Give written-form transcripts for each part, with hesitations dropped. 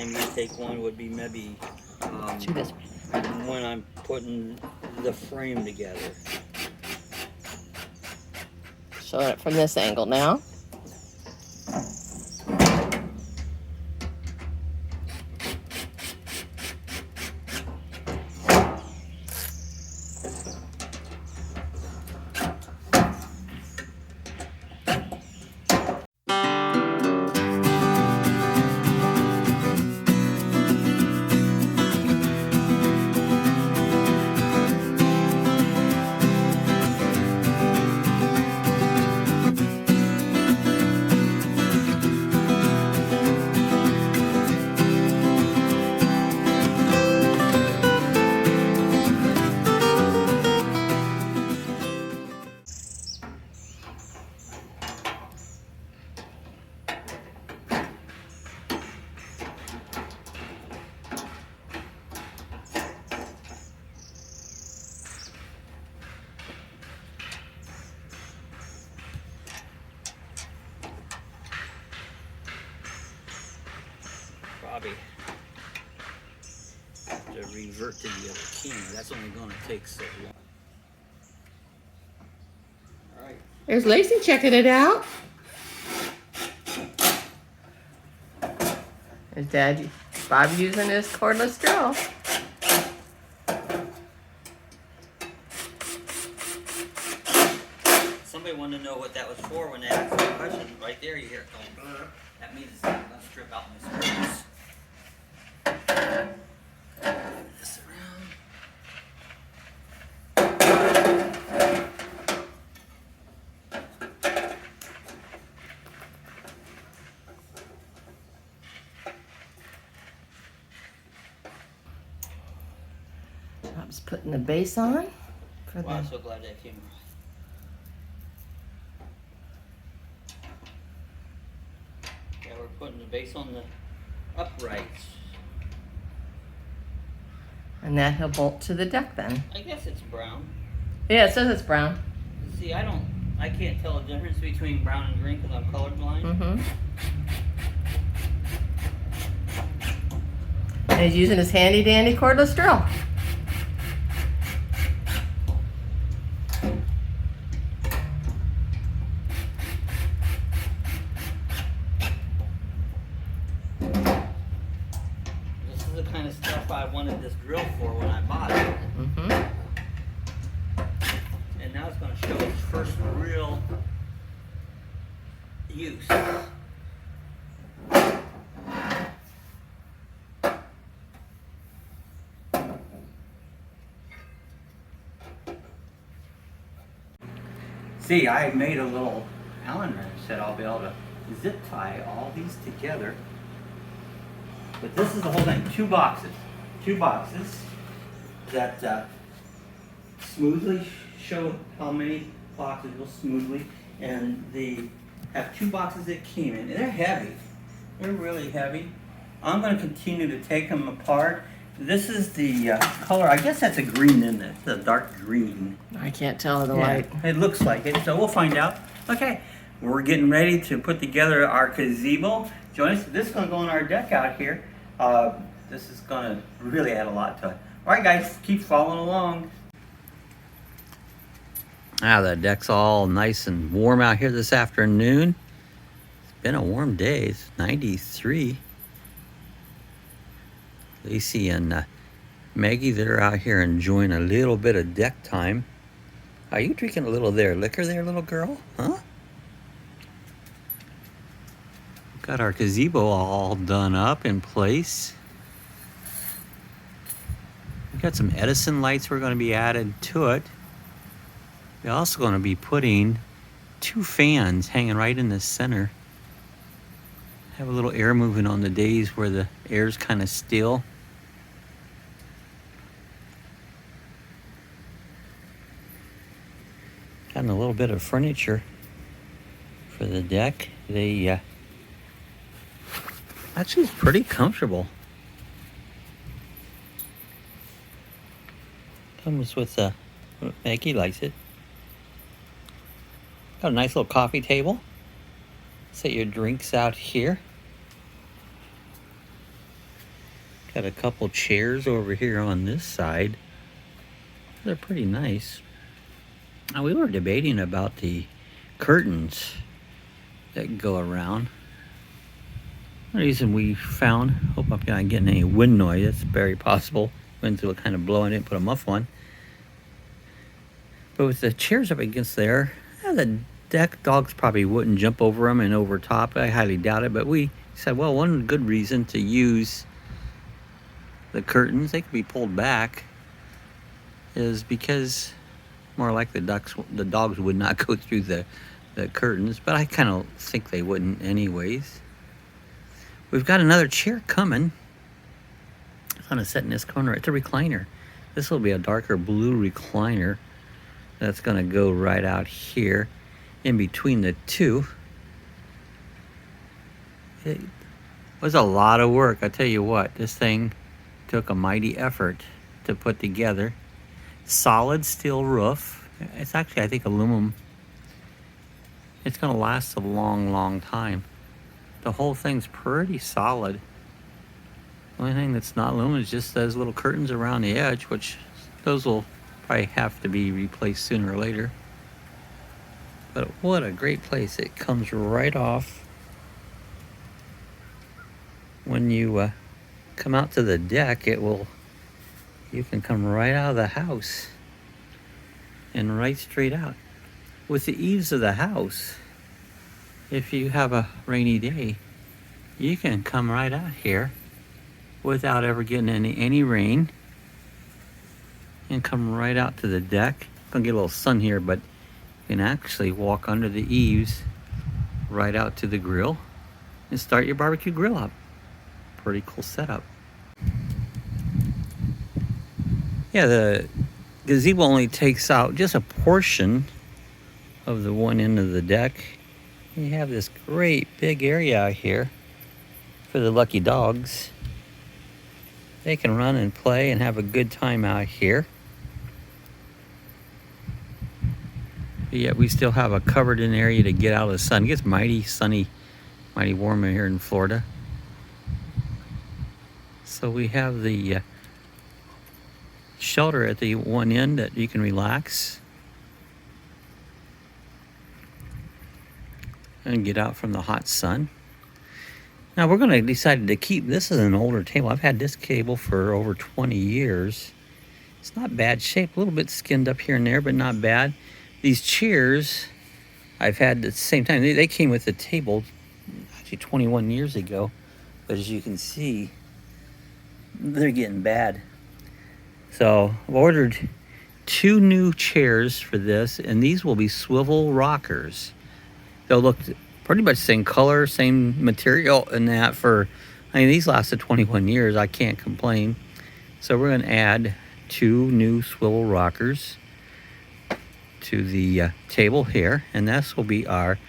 time you take one would be maybe when I'm putting the frame together. Show it from this angle now. Probably to revert to the other camera. That's only going to take so long. All right. There's Lacey checking it out. There's Dad, Bob using his cordless drill. Somebody wanted to know what that was for when they asked the question. Right there, you hear it going. That means it's not going to strip out my screws. This around. Bob's putting the base on. For Wow, I'm so glad that came off. Yeah, we're putting the base on the uprights. And that he'll bolt to the deck then. I guess it's brown. Yeah, it says it's brown. See, I can't tell the difference between brown and green because I'm colorblind. Mm-hmm. And he's using his handy dandy cordless drill. This is the kind of stuff I wanted this drill for when I bought it. Mm-hmm. And now it's going to show its first real use. See, I made a little Allen wrench that I'll be able to zip tie all these together. But this is the whole thing, two boxes that smoothly show how many boxes go smoothly, and they have two boxes that came in, and they're heavy. They're really heavy. I'm going to continue to take them apart. This is the color, I guess that's a green in it, the dark green. I can't tell the Yeah, light. it looks like it, so we'll find out. Okay, we're getting ready to put together our gazebo. Join us. This is going to go on our deck out here. This is going to really add a lot to it. All right, guys, keep following along. The deck's all nice and warm out here this afternoon. It's been a warm day. It's 93. Lacey and Maggie, they're out here enjoying a little bit of deck time. Are you drinking a little liquor there, little girl? Huh? We've got our gazebo all done up in place. We've got some Edison lights we're going to be added to it. We're also going to be putting two fans hanging right in the center. Have a little air moving on the days where the air's kind of still. Got a little bit of furniture for the deck. They actually it's pretty comfortable. Comes with Maggie likes it. Got a nice little coffee table. Set your drinks out here. Got a couple chairs over here on this side. They're pretty nice. Now, we were debating about the curtains that go around. The reason we found, hope I'm not getting any wind noise, it's very possible. Winds will kind of blow, I didn't put a muff on. But with the chairs up against there, the deck dogs probably wouldn't jump over them and over top. I highly doubt it, but we said, well, one good reason to use the curtains, they could be pulled back, is because more like the dogs would not go through the curtains, but I kind of think they wouldn't anyways. We've got another chair coming. It's gonna sit in this corner. It's a recliner. This will be a darker blue recliner that's gonna go right out here in between the two. It was a lot of work. I tell you what, this thing took a mighty effort to put together. Solid steel roof. It's actually, I think, aluminum. It's gonna last a long time. The whole thing's pretty solid. The only thing that's not aluminum is just those little curtains around the edge, which those will probably have to be replaced sooner or later. But what a great place. It comes right off when you come out to the deck. You can come right out of the house and right straight out. With the eaves of the house, if you have a rainy day, you can come right out here without ever getting any rain and come right out to the deck. Gonna get a little sun here, but you can actually walk under the eaves right out to the grill and start your barbecue grill up. Pretty cool setup. Yeah, the gazebo only takes out just a portion of the one end of the deck. You have this great big area out here for the lucky dogs. They can run and play and have a good time out here. But yet we still have a covered in area to get out of the sun. It gets mighty sunny, mighty warm here in Florida. So we have the shelter at the one end that you can relax and get out from the hot sun. Now we're going to decide to keep this as an older table. I've had this table for over 20 years. It's not bad shape, a little bit skinned up here and there, but not bad. These chairs I've had at the same time. They came with the table actually 21 years ago, but as you can see, they're getting bad. So I've ordered 2 new chairs for this, and these will be swivel rockers. They'll look pretty much same color, same material, and that these lasted 21 years. I can't complain. So we're going to add 2 new swivel rockers to the table here, and this will be our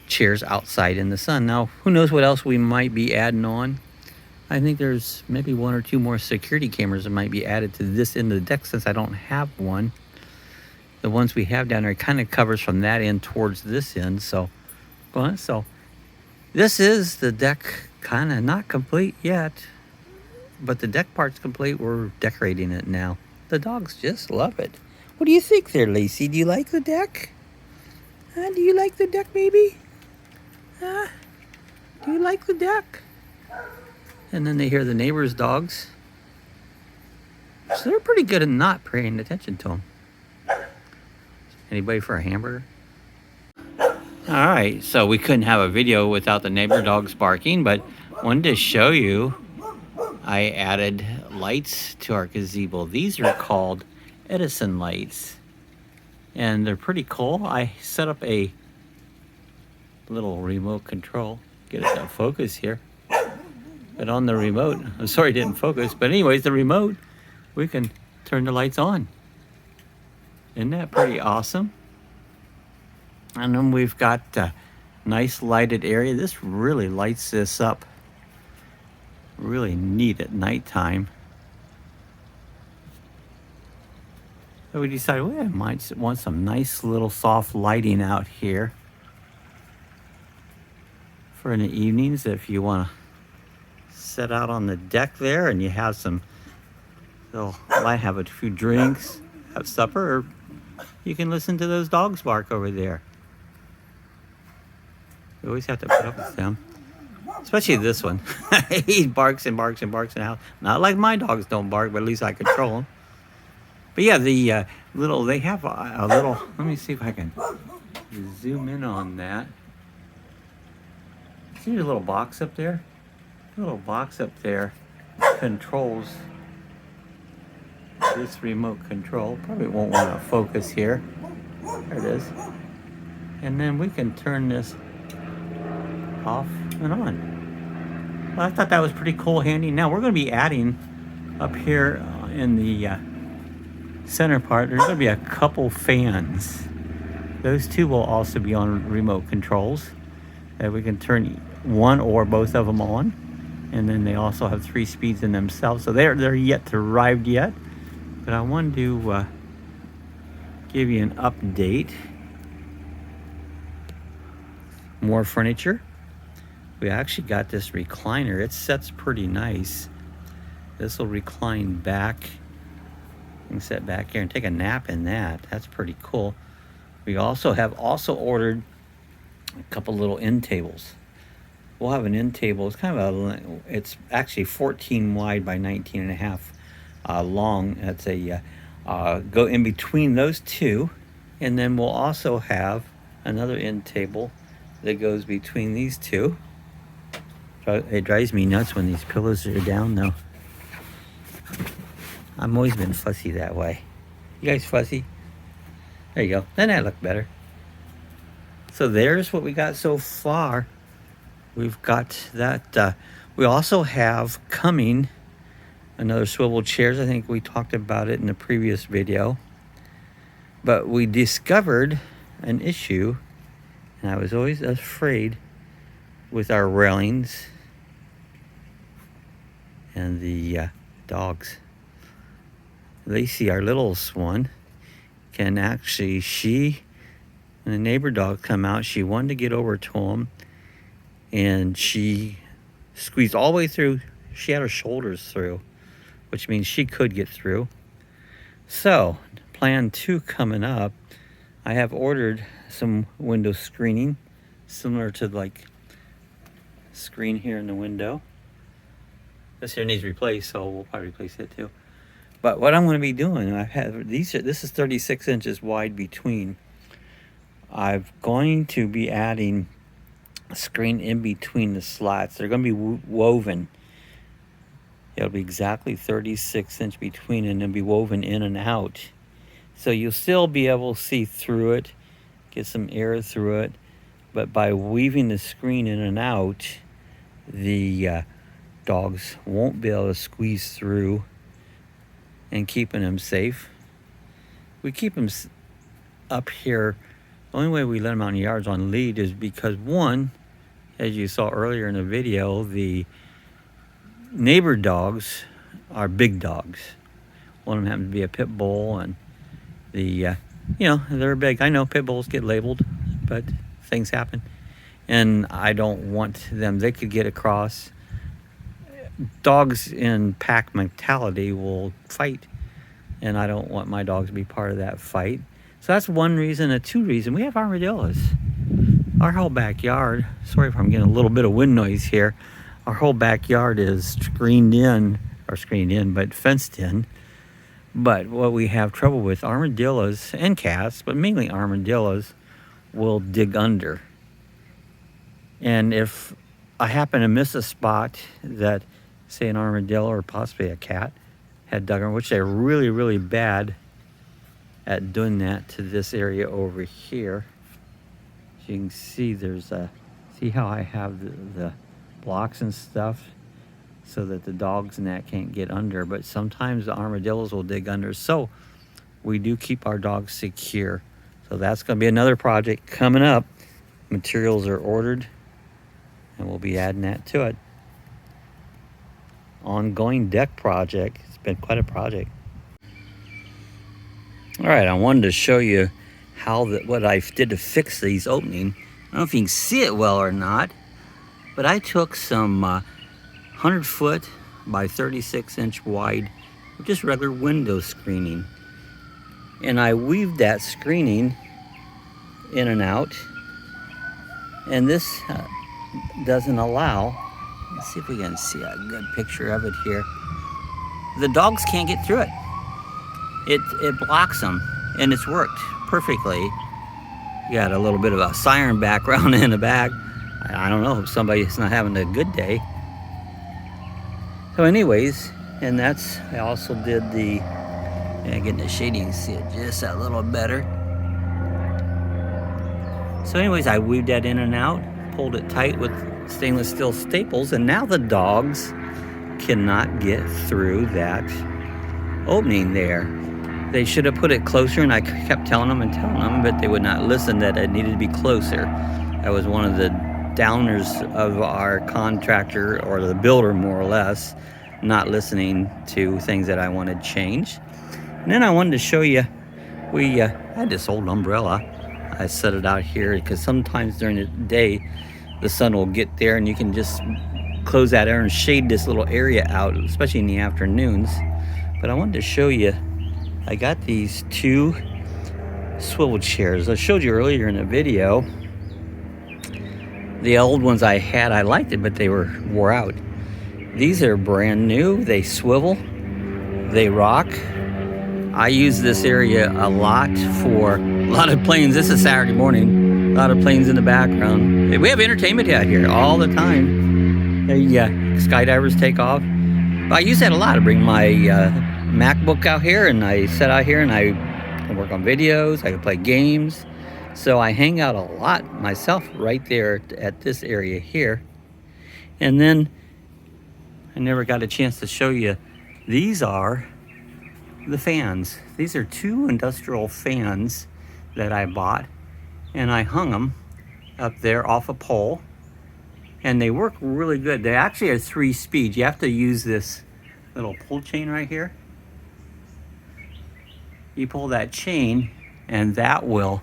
chairs outside in the sun. Now, who knows what else we might be adding on. I think there's maybe 1 or 2 more security cameras that might be added to this end of the deck since I don't have one. The ones we have down there kind of covers from that end towards this end. So this is the deck, kind of not complete yet, but the deck part's complete. We're decorating it now. The dogs just love it. What do you think there, Lacey? Do you like the deck? Do you like the deck, baby? Do you like the deck? And then they hear the neighbor's dogs. So they're pretty good at not paying attention to them. Anybody for a hamburger? Alright, so we couldn't have a video without the neighbor dogs barking, but wanted to show you I added lights to our gazebo. These are called Edison lights, and they're pretty cool. I set up a little remote control. Get it to focus here. But on the remote, I'm sorry it didn't focus, but anyways, the remote, we can turn the lights on. Isn't that pretty awesome? And then we've got a nice lighted area. This really lights this up. Really neat at nighttime. So we decided we might want some nice little soft lighting out here for in the evenings if you want to set out on the deck there, and you have some, so might have a few drinks, have supper, or you can listen to those dogs bark over there. You always have to put up with them. Especially this one. He barks and barks and barks in the house. Not like my dogs don't bark, but at least I control them. But yeah, the they have a little, let me see if I can zoom in on that. See the little box up there? The little box up there controls this remote control. Probably won't want to focus here. There it is. And then we can turn this off and on. Well, I thought that was pretty cool, handy. Now we're going to be adding up here in the center part, there's going to be a couple fans. Those two will also be on remote controls that we can turn one or both of them on. And then they also have 3 speeds in themselves. So they're yet to arrive yet. But I wanted to give you an update. More furniture. We actually got this recliner. It sets pretty nice. This will recline back. You can sit back here and take a nap in that. That's pretty cool. We also have ordered a couple little end tables. We'll have an end table. It's kind of it's actually 14 wide by 19 and a half long. That's a go in between those two, and then we'll also have another end table that goes between these two. It drives me nuts when these pillows are down though. I've always been fussy that way. You guys fussy? There you go. Then that look better. So there's what we got so far. We've got that. We also have coming another swivel chairs. I think we talked about it in the previous video. But we discovered an issue, and I was always afraid with our railings and the dogs. Lacey, our littlest one, can actually, she and a neighbor dog come out. She wanted to get over to him, and she squeezed all the way through. She had her shoulders through, which means she could get through. So, plan 2 coming up. I have ordered some window screening, similar to like screen here in the window. This here needs replaced, so we'll probably replace it too. But what I'm going to be doing, this is 36 inches wide between. I'm going to be adding a screen in between the slats. They're going to be woven. It'll be exactly 36 inch between, and it'll be woven in and out. So you'll still be able to see through it, get some air through it. But by weaving the screen in and out, the dogs won't be able to squeeze through, and keeping them safe. We keep them up here. The only way we let them out in the yards on lead is because, one, as you saw earlier in the video, the neighbor dogs are big dogs. One of them happens to be a pit bull, and they're big. I know pit bulls get labeled, but things happen. And I don't want them, they could get across. Dogs in pack mentality will fight, and I don't want my dogs to be part of that fight. So that's one reason. And 2 reason, we have armadillos. Our whole backyard, sorry if I'm getting a little bit of wind noise here, our whole backyard is but fenced in. But what we have trouble with, armadillos and cats, but mainly armadillos, will dig under. And if I happen to miss a spot that, say, an armadillo or possibly a cat had dug under, which they're really, really bad at doing that to this area over here. As you can see, see how I have the blocks and stuff so that the dogs and that can't get under, but sometimes the armadillos will dig under. So we do keep our dogs secure. So that's going to be another project coming up. Materials are ordered, and we'll be adding that to it. Ongoing deck project. It's been quite a project. All right, I wanted to show you what I did to fix these opening. I don't know if you can see it well or not, but I took some 100-foot by 36-inch wide, just regular window screening. And I weaved that screening in and out. And this doesn't allow, let's see if we can see a good picture of it here. The dogs can't get through it. It blocks them, and it's worked perfectly. You got a little bit of a siren background in the back. I don't know if somebody's not having a good day. So anyways, and that's, I also did the, getting the shading, see it just a little better. So anyways, I weaved that in and out, pulled it tight with stainless steel staples, and now the dogs cannot get through that opening there. They should have put it closer, and I kept telling them, but they would not listen that it needed to be closer. That was one of the downers of our contractor, or the builder more or less, not listening to things that I wanted changed. And then I wanted to show you, we had this old umbrella. I set it out here because sometimes during the day the sun will get there and you can just close that air and shade this little area out, especially in the afternoons. But I wanted to show you, I got these two swivel chairs. I showed you earlier in the video. The old ones I had, I liked it, but they were wore out. These are brand new. They swivel, they rock. I use this area a lot for a lot of planes. This is Saturday morning. A lot of planes in the background. We have entertainment out here all the time. Skydivers take off. But I use that a lot. I bring my MacBook out here, and I sit out here and I can work on videos. I can play games. So I hang out a lot myself right there at this area here. And then I never got a chance to show you, these are the fans. These are two industrial fans that I bought, and I hung them up there off a pole, and they work really good. They actually are 3 speeds. You have to use this little pull chain right here. You pull that chain and that will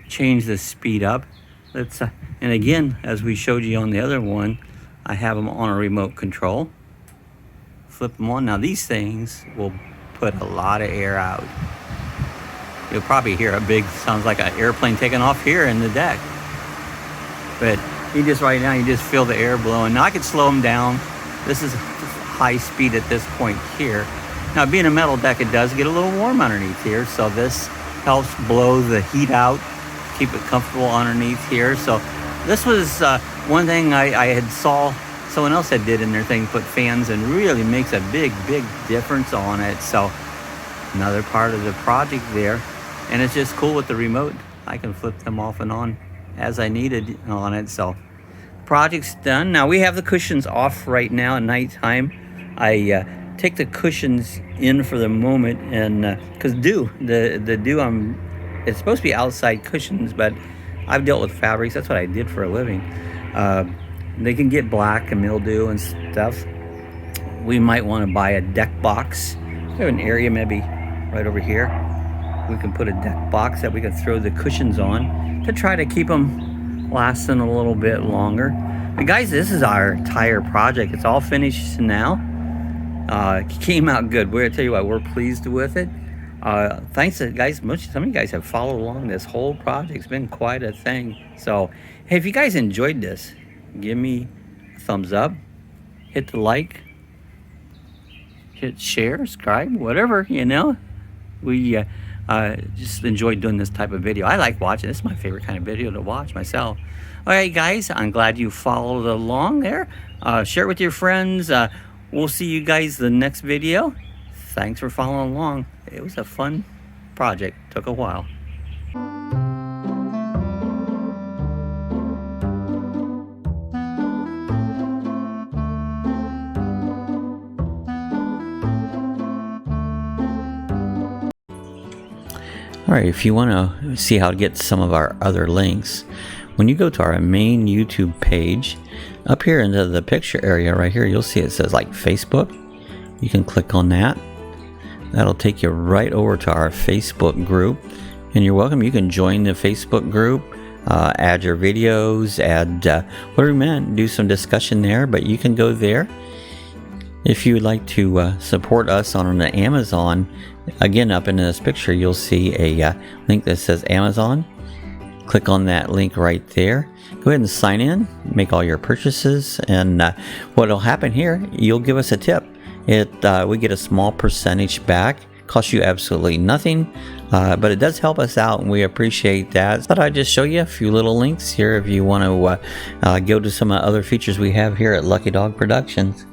change the speed up. Let's and again, as we showed you on the other one, I have them on a remote control. Flip them on. Now these things will put a lot of air out. You'll probably hear a big, sounds like an airplane taking off here in the deck. But you just right now, you just feel the air blowing. Now I could slow them down. This is high speed at this point here. Now being a metal deck, it does get a little warm underneath here. So this helps blow the heat out, keep it comfortable underneath here. So this was one thing I had saw someone else that did in their thing, put fans, and really makes a big difference on it. So another part of the project there, and it's just cool with the remote. I can flip them off and on as I needed on it. So project's done. Now we have the cushions off right now at nighttime. I take the cushions in for the moment, and because the dew, it's supposed to be outside cushions, but I've dealt with fabrics. That's what I did for a living. They can get black and mildew and stuff. We might want to buy a deck box. We have an area maybe right over here. We can put a deck box that we can throw the cushions on to try to keep them lasting a little bit longer. But guys, this is our entire project. It's all finished now. It came out good. We're gonna tell you what, we're pleased with it. Thanks to guys, some of you guys have followed along this whole project. It's been quite a thing. So hey, if you guys enjoyed this, give me a thumbs up, hit the like, hit share, subscribe, whatever, you know. We just enjoy doing this type of video. I like watching. This is my favorite kind of video to watch myself. All right, guys, I'm glad you followed along there. Share it with your friends. We'll see you guys the next video. Thanks for following along. It was a fun project. Took a while. All right, if you want to see how to get some of our other links, when you go to our main YouTube page, up here into the picture area right here, you'll see it says like Facebook. You can click on that. That'll take you right over to our Facebook group. And you're welcome. You can join the Facebook group, add your videos, add whatever you want, do some discussion there. But you can go there If you would like to support us on Amazon, again, up in this picture you'll see a link that says Amazon. Click on that link right there. Go ahead and sign in, make all your purchases, and what will happen here, you'll give us a tip. We get a small percentage back. Costs you absolutely nothing, but it does help us out, and we appreciate that. Thought I'd just show you a few little links here if you want to go to some other features we have here at Lucky Dog Productions.